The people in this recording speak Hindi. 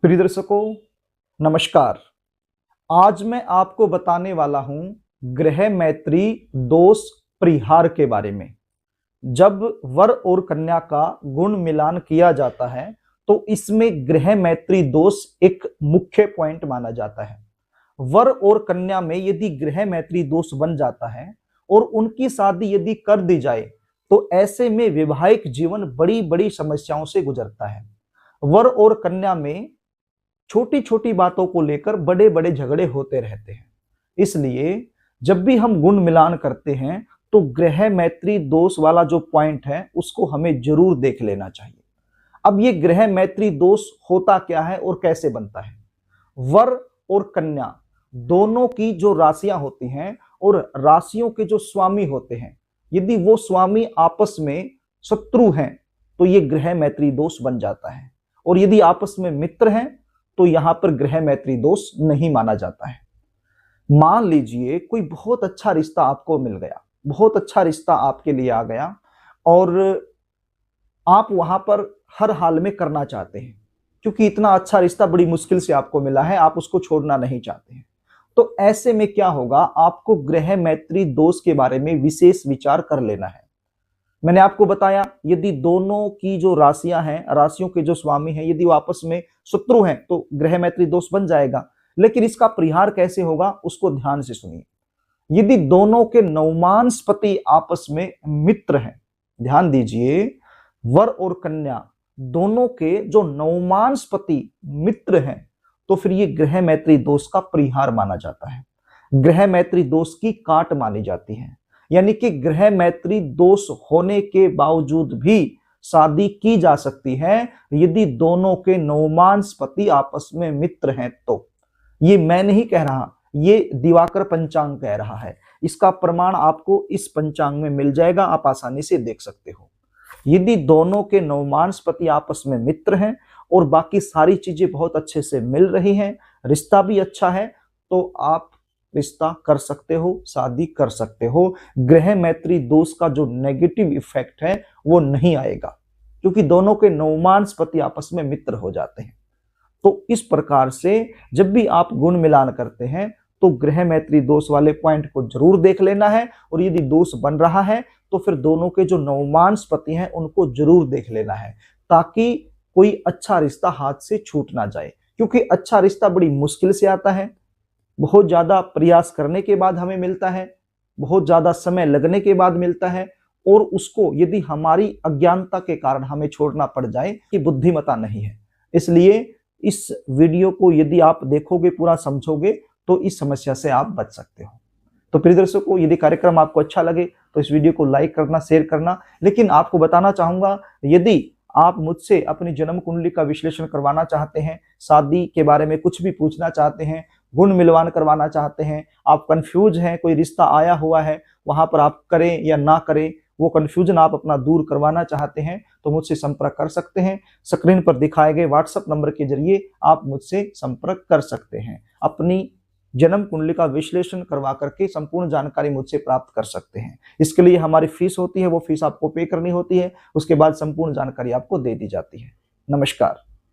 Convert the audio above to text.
प्रिय दर्शकों, नमस्कार। आज मैं आपको बताने वाला हूं ग्रह मैत्री दोष परिहार के बारे में। जब वर और कन्या का गुण मिलान किया जाता है तो इसमें ग्रह मैत्री दोष एक मुख्य पॉइंट माना जाता है। वर और कन्या में यदि ग्रह मैत्री दोष बन जाता है और उनकी शादी यदि कर दी जाए तो ऐसे में वैवाहिक जीवन बड़ी बड़ी समस्याओं से गुजरता है। वर और कन्या में छोटी छोटी बातों को लेकर बड़े बड़े झगड़े होते रहते हैं। इसलिए जब भी हम गुण मिलान करते हैं तो ग्रह मैत्री दोष वाला जो पॉइंट है उसको हमें जरूर देख लेना चाहिए। अब ये ग्रह मैत्री दोष होता क्या है और कैसे बनता है? वर और कन्या दोनों की जो राशियां होती हैं और राशियों के जो स्वामी होते हैं, यदि वो स्वामी आपस में शत्रु हैं तो ये ग्रह मैत्री दोष बन जाता है। और यदि आपस में मित्र हैं तो यहां पर ग्रह मैत्री दोष नहीं माना जाता है। मान लीजिए कोई बहुत अच्छा रिश्ता आपको मिल गया, बहुत अच्छा रिश्ता आपके लिए आ गया और आप वहां पर हर हाल में करना चाहते हैं, क्योंकि इतना अच्छा रिश्ता बड़ी मुश्किल से आपको मिला है, आप उसको छोड़ना नहीं चाहते हैं। तो ऐसे में क्या होगा, आपको ग्रह मैत्री दोष के बारे में विशेष विचार कर लेना है। मैंने आपको बताया यदि दोनों की जो राशियां हैं, राशियों के जो स्वामी हैं, यदि वो आपस में शत्रु हैं तो ग्रह मैत्री दोष बन जाएगा। लेकिन इसका परिहार कैसे होगा उसको ध्यान से सुनिए। यदि दोनों के नवमांसपति आपस में मित्र हैं, ध्यान दीजिए, वर और कन्या दोनों के जो नवमांसपति मित्र हैं तो फिर ये ग्रह मैत्री दोष का परिहार माना जाता है। ग्रह मैत्री दोष की काट मानी जाती है, यानी कि ग्रह मैत्री दोष होने के बावजूद भी शादी की जा सकती है यदि दोनों के नवमांसपति आपस में मित्र हैं। तो ये मैं नहीं कह रहा, ये दिवाकर पंचांग कह रहा है। इसका प्रमाण आपको इस पंचांग में मिल जाएगा, आप आसानी से देख सकते हो। यदि दोनों के नवमांसपति आपस में मित्र हैं और बाकी सारी चीजें बहुत अच्छे से मिल रही हैं, रिश्ता भी अच्छा है, तो आप रिश्ता कर सकते हो, शादी कर सकते हो। ग्रह मैत्री दोष का जो नेगेटिव इफेक्ट है वो नहीं आएगा, क्योंकि दोनों के नवमांसपति आपस में मित्र हो जाते हैं। तो इस प्रकार से जब भी आप गुण मिलान करते हैं तो ग्रह मैत्री दोष वाले पॉइंट को जरूर देख लेना है। और यदि दोष बन रहा है तो फिर दोनों के जो नवमांसपति हैं उनको जरूर देख लेना है, ताकि कोई अच्छा रिश्ता हाथ से छूट ना जाए। क्योंकि अच्छा रिश्ता बड़ी मुश्किल से आता है, बहुत ज्यादा प्रयास करने के बाद हमें मिलता है, बहुत ज्यादा समय लगने के बाद मिलता है। और उसको यदि हमारी अज्ञानता के कारण हमें छोड़ना पड़ जाए कि बुद्धिमता नहीं है। इसलिए इस वीडियो को यदि आप देखोगे, पूरा समझोगे, तो इस समस्या से आप बच सकते हो। तो प्रिय दर्शकों, यदि कार्यक्रम आपको अच्छा लगे तो इस वीडियो को लाइक करना, शेयर करना। लेकिन आपको बताना चाहूंगा, यदि आप मुझसे अपनी जन्म कुंडली का विश्लेषण करवाना चाहते हैं, शादी के बारे में कुछ भी पूछना चाहते हैं, गुण मिलवान करवाना चाहते हैं, आप कंफ्यूज हैं, कोई रिश्ता आया हुआ है, वहां पर आप करें या ना करें, वो कंफ्यूजन आप अपना दूर करवाना चाहते हैं, तो मुझसे संपर्क कर सकते हैं। स्क्रीन पर दिखाए गए व्हाट्सएप नंबर के जरिए आप मुझसे संपर्क कर सकते हैं। अपनी जन्म कुंडली का विश्लेषण करवा करके संपूर्ण जानकारी मुझसे प्राप्त कर सकते हैं। इसके लिए हमारी फीस होती है, वो फीस आपको पे करनी होती है, उसके बाद संपूर्ण जानकारी आपको दे दी जाती है। नमस्कार।